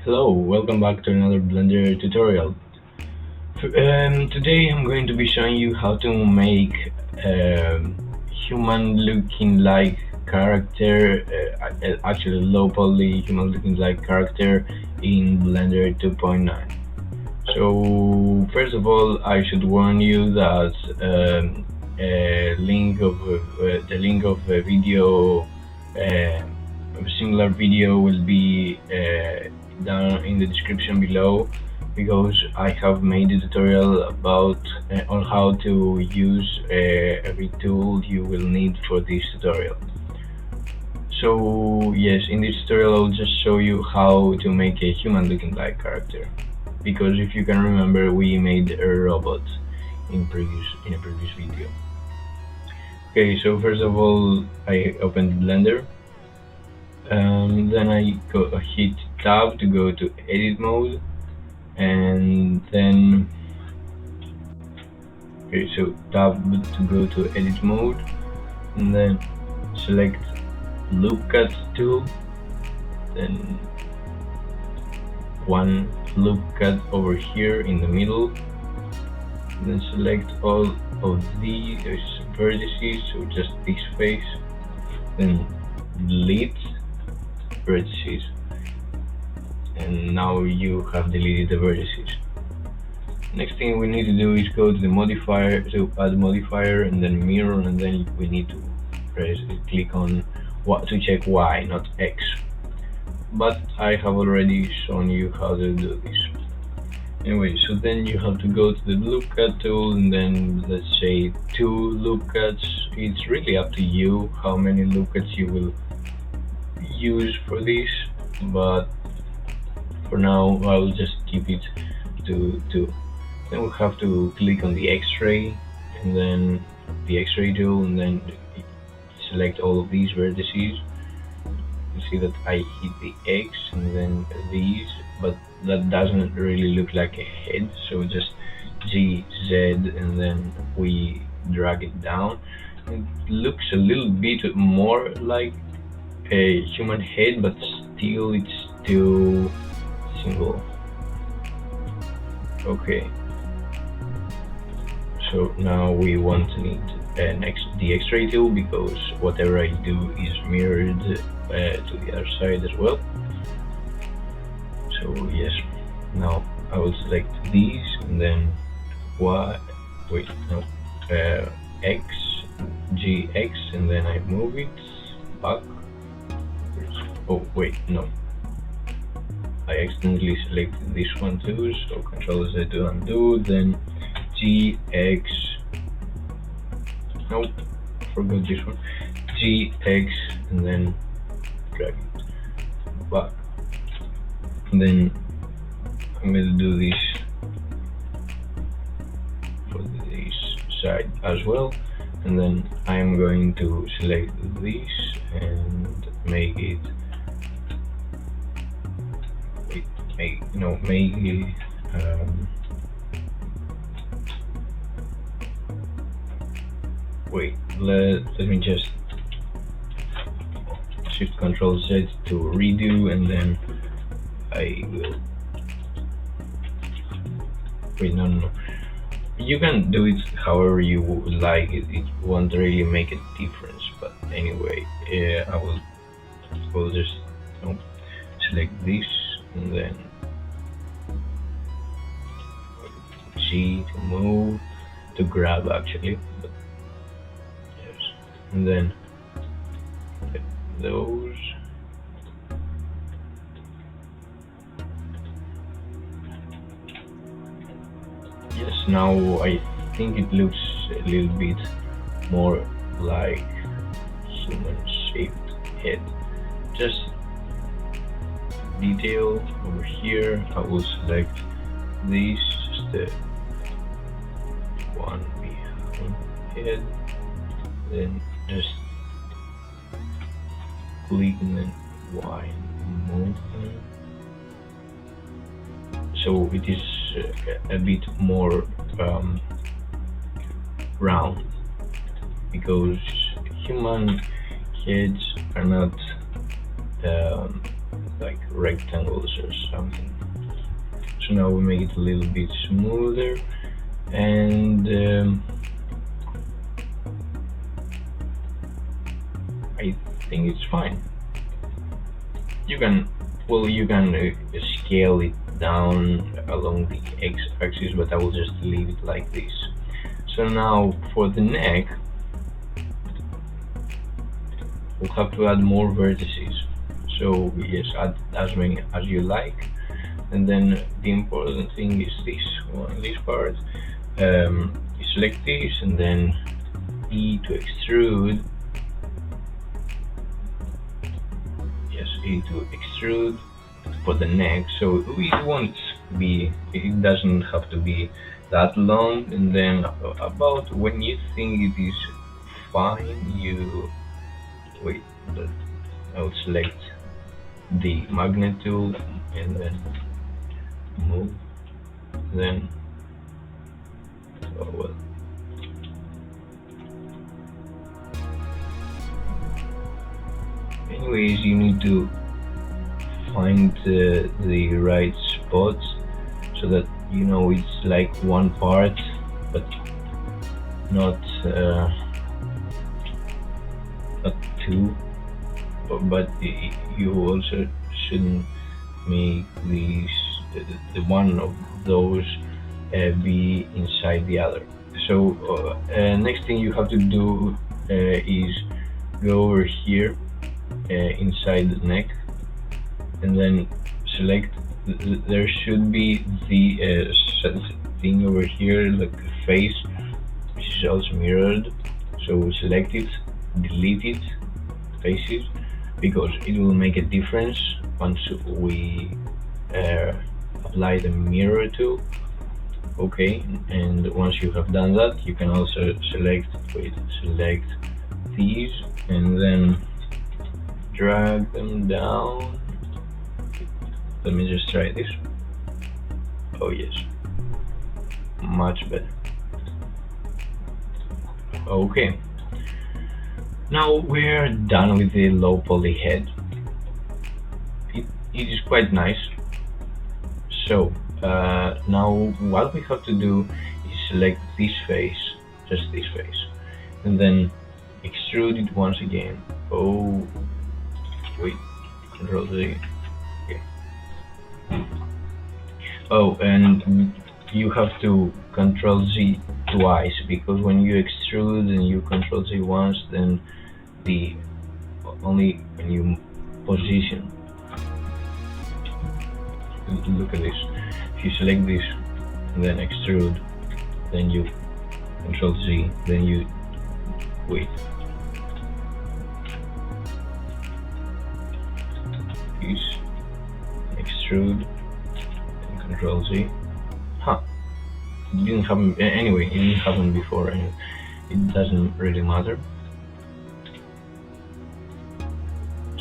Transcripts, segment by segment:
Hello, welcome back to another Blender tutorial. Today I'm going to be showing you how to make a human looking like character, actually low poly human looking like character in Blender 2.9. So first of all, I should warn you that the link of a video, a similar video, will be down in the description below, because I have made a tutorial about on how to use every tool you will need for this tutorial. So yes, in this tutorial I'll just show you how to make a human looking like character, because if you can remember, we made a robot in a previous video. Okay, so first of all I opened Blender, then I hit tab to go to edit mode, and then so tab to go to edit mode, and then select loop cut tool, then one loop cut over here in the middle, then select all of these vertices, so just this face, then delete vertices, and now you have deleted the vertices. Next thing we need to do is go to the modifier, to add modifier, and then mirror, and then we need to click on what to check Y, not X. But I have already shown you how to do this. Anyway, so then you have to go to the loop cut tool, and then let's say 2 loop cuts. It's really up to you how many loop cuts you will use for this, but for now I'll just keep it to 2. Then we have to click on the X-ray, and then the X-ray tool, and then select all of these vertices. You see that I hit the X and then these, but that doesn't really look like a head, so just G, Z, and then we drag it down. It looks a little bit more like a human head, but still it's too single. Okay, so now we want to need the X-ray tool, because whatever I do is mirrored to the other side as well. So yes, now I will select these, and then X, G, X, and then I move it back. Oh wait, no, I accidentally selected this one too, so Control Z to undo, then G, X, nope, forgot this one, G, X, and then drag it back. And then I'm going to do this for this side as well, and then I'm going to select this and make it let me just shift Control Z to redo, and then I will no, you can do it however you would like. It won't really make a difference, but anyway, I will just select this, and then G to move, to grab actually, but yes, and then those. Yes, now I think it looks a little bit more like human shaped head. Just detail over here, I will select this, just the one behind head, then just click and then Y move them. So it is a bit more round, because human heads are not like rectangles or something. So now we make it a little bit smoother, and I think it's fine. You can scale it down along the x-axis, but I will just leave it like this. So now for the neck, we'll have to add more vertices. So yes, add as many as you like. And then the important thing is this one, this part. You select this and then E to extrude. Yes, E to extrude for the neck. So it doesn't have to be that long. And then about when you think it is fine, you wait. I'll select the magnet tool and then move, then anyways, you need to find the right spots so that you know it's like one part, but not two. But you also shouldn't make these the one of those be inside the other. So next thing you have to do is go over here inside the neck, and then select. There should be the thing over here, like a face, which is also mirrored. So select it, delete it, faces, because it will make a difference once we apply the mirror tool. Okay, and once you have done that, you can also select these and then drag them down. Let me just try this. Oh yes, much better. Okay, now we're done with the low poly head. It is quite nice. So now what we have to do is select this face, just this face, and then extrude it once again. Oh wait, Control Z. Okay. Oh, and you have to Control Z twice, because when you extrude and you Control Z once, then only when you position. Look at this. If you select this and then extrude, then you Control Z, then you wait. This, extrude, and Control Z. Huh. It didn't happen anyway. It didn't happen before, and it doesn't really matter.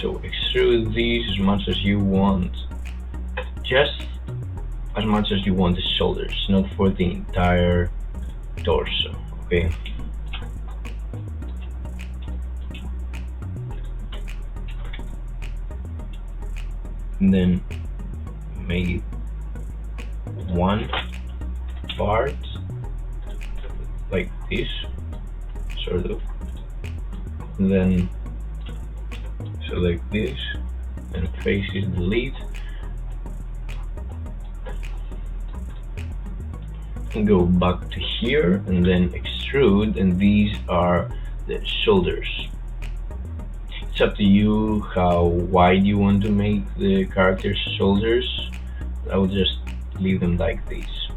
So extrude these as much as you want. Just as much as you want the shoulders, not for the entire torso, okay? And then make it one part like this, sort of. And then select this and faces delete. Go back to here and then extrude, and these are the shoulders. It's up to you how wide you want to make the character's shoulders. I will just leave them like this.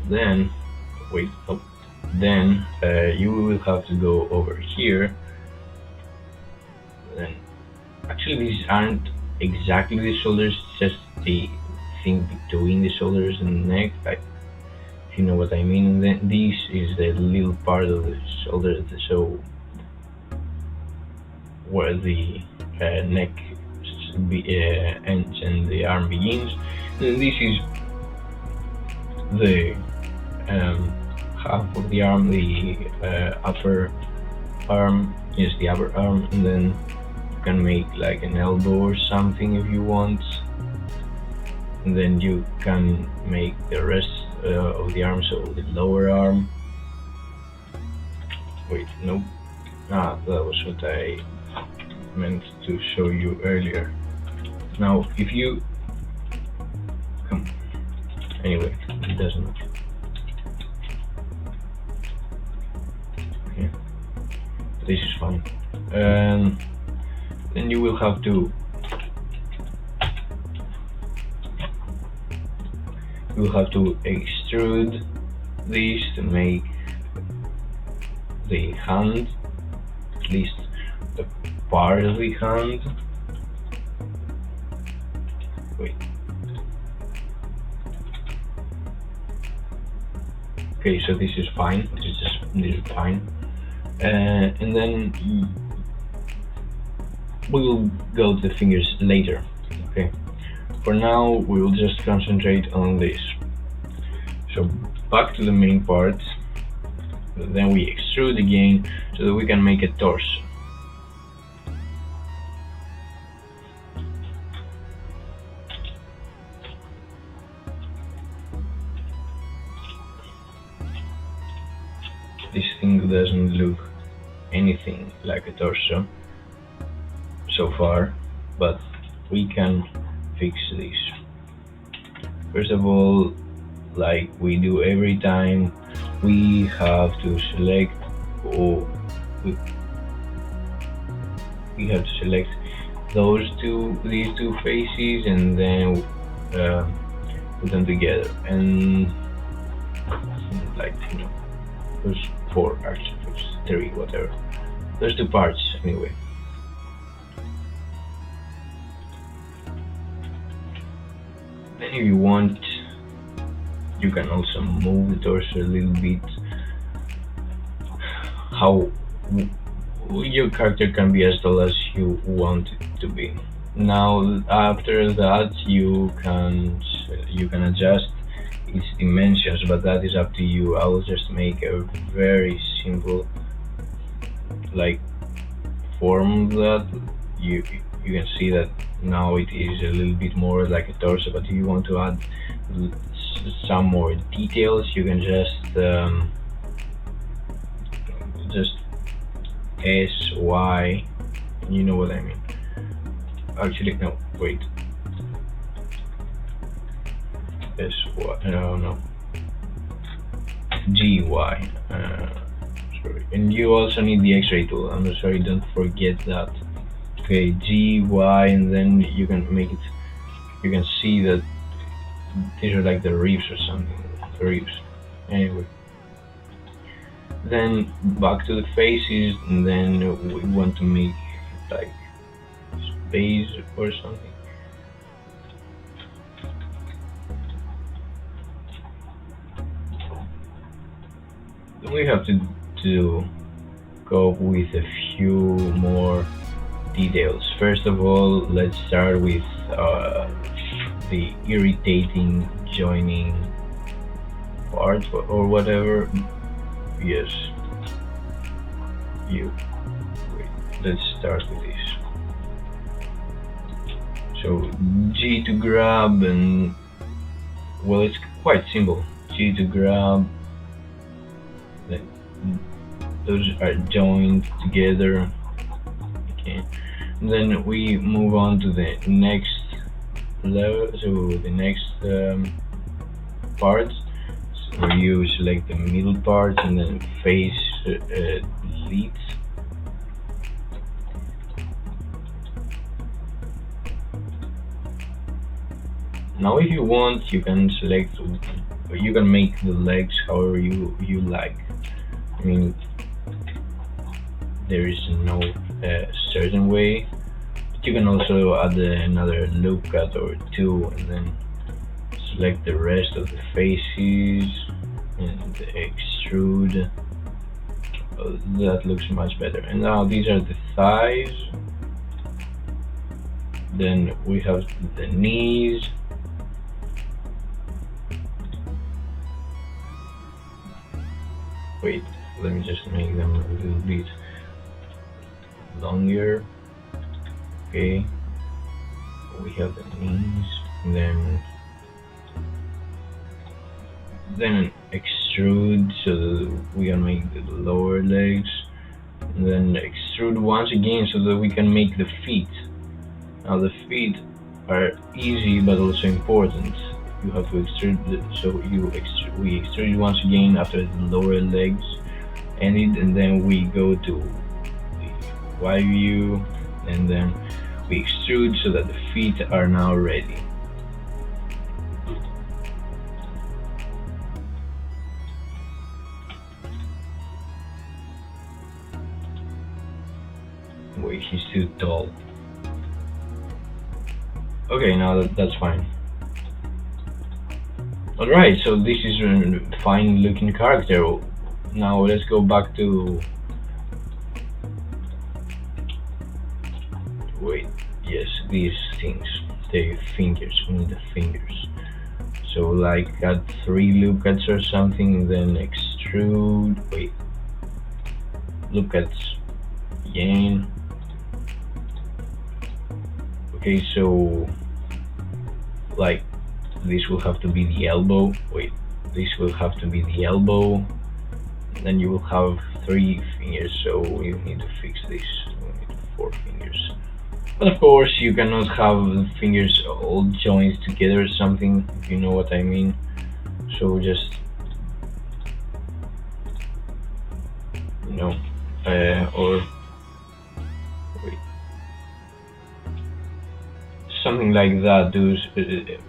Then wait, oh, then you will have to go over here. Then actually these aren't exactly the shoulders, just the thing between the shoulders and the neck, like, if you know what I mean. Then this is the little part of the shoulder, so where the neck ends and the arm begins. And this is the half of the arm, the upper arm, yes, the upper arm, and then can make like an elbow or something if you want, and then you can make the rest of the arm, so the lower arm. Wait, nope. That was what I meant to show you earlier. Now, if you come, anyway, it doesn't matter. Okay, this is fine. And then you will have to extrude this to make the hand, at least the part of the hand. Wait. Okay, so this is fine. This is fine. And then we will go to the fingers later. Okay. For now, we will just concentrate on this. So back to the main part. Then we extrude again so that we can make a torso. This thing doesn't look anything like a torso so far, but we can fix this. First of all, like we do every time, we have to select, we have to select these two faces, and then put them together, and like, you know, those four, actually those three, whatever, those two parts anyway. Then if you want, you can also move the torso a little bit. How your character can be as tall as you want it to be. Now after that you can adjust its dimensions, but that is up to you. I will just make a very simple like form that you can see that now it is a little bit more like a torso, but if you want to add some more details, you can just SY, you know what I mean. Actually, no, wait. SY, no. GY, sorry. And you also need the X-ray tool. I'm sorry, don't forget that. Okay, GY, and then you can make it, you can see that these are like the ribs or something, the ribs. Anyway, then back to the faces, and then we want to make like space or something. Then we have to go with a few more details. First of all, let's start with the irritating joining part or whatever. Yes, wait, let's start with this. So G to grab, and well, it's quite simple. G to grab, then those are joined together. Okay, and then we move on to the next level, so the next part, where you select the middle part and then face delete. Now if you want, you can select, you can make the legs however you like. I mean, there is no certain way, but you can also add another loop cut or two, and then select the rest of the faces and extrude. That looks much better. And now these are the thighs. Then we have the knees. Wait, let me just make them a little bit longer. Okay, we have the knees, and then extrude so that we can make the lower legs, and then extrude once again so that we can make the feet. Now the feet are easy but also important. You have to extrude, we extrude once again after the lower legs ended, and then we go to the wide view, and then we extrude so that the feet are now ready. Wait, he's too tall. Okay, now that's fine. Alright, so this is a fine looking character. Now let's go back to... Wait, yes, these things. The fingers, we need the fingers. So like add 3 loop cuts or something, then extrude, wait, loop cuts again. Okay, so like this will have to be the elbow. Wait, this will have to be the elbow. Then you will have 3 fingers, so we need to fix this. We need 4 fingers. But of course, you cannot have the fingers all joined together or something, if you know what I mean. So just, you know, or wait, something like that. Do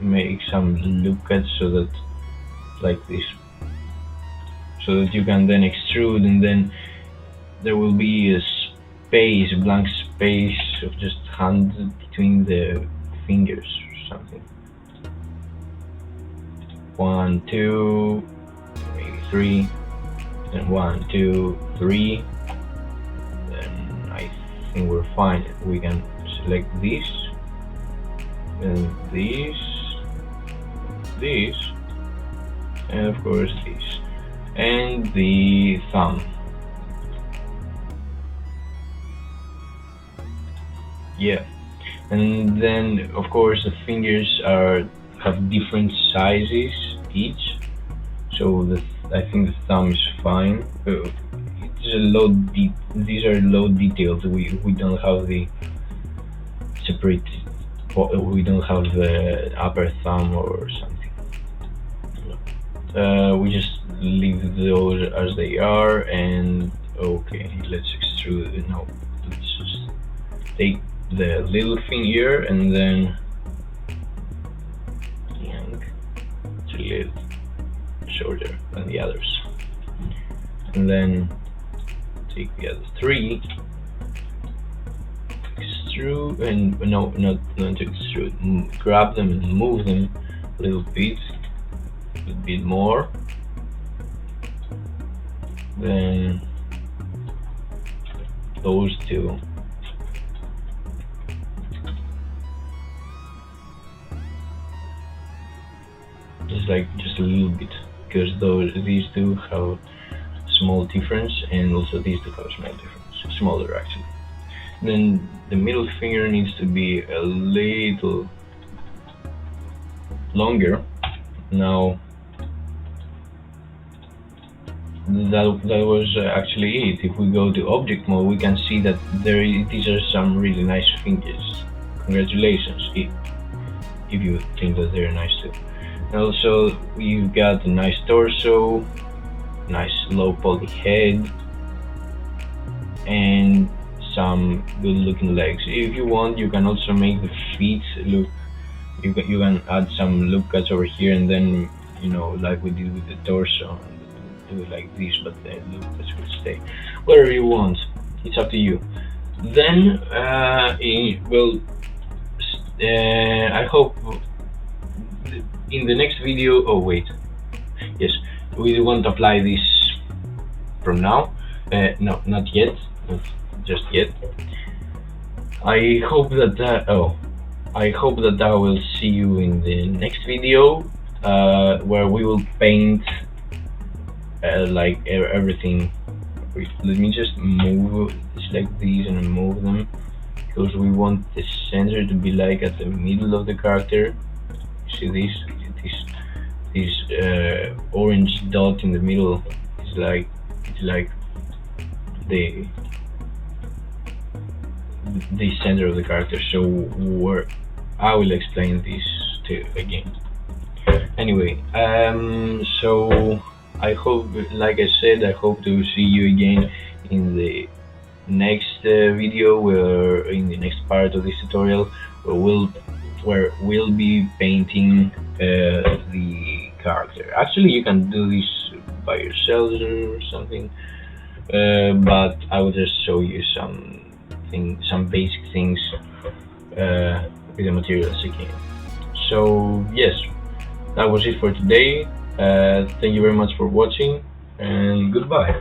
make some loop cuts so that, like this, so that you can then extrude, and then there will be a space, a blank space of just hand between the fingers or something. 1, 2, maybe 3, then 1, 2, 3. Then I think we're fine. We can select this, and this, and of course this, and the thumb. Yeah, and then of course the fingers have different sizes each, so I think the thumb is fine. It's these are low details. We don't have the separate. We don't have the upper thumb or something. We just leave those as they are, and okay, let's extrude. No, let's just take the little finger and then yank to a little shorter than the others, and then take the other 3, extrude, and no, not to extrude, grab them and move them a little bit more, then those 2. Just a little bit, because these 2 have small difference, and also these 2 have small difference, smaller actually. Then the middle finger needs to be a little longer. Now that was actually it. If we go to object mode, we can see that these are some really nice fingers. Congratulations, if you think that they're nice too. And also we've got a nice torso, nice low poly head, and some good looking legs. If you want, you can also make the feet look, you can add some loop cuts over here, and then, you know, like we did with the torso, do it like this, but the loop cuts will stay. Whatever you want, it's up to you. Then I hope in the next video, oh wait, yes, we want to apply this from now. No, not yet, not just yet. I hope that I will see you in the next video, where we will paint like everything. Wait, let me just select these and move them, because we want the center to be like at the middle of the character. See this orange dot in the middle is like the center of the character. So I will explain this too again. Anyway, so I hope, like I said, I hope to see you again in the next video, where in the next part of this tutorial, where we'll be painting the character. Actually, you can do this by yourselves or something, but I will just show you some basic things with the materials again. So yes, that was it for today. Thank you very much for watching, and goodbye.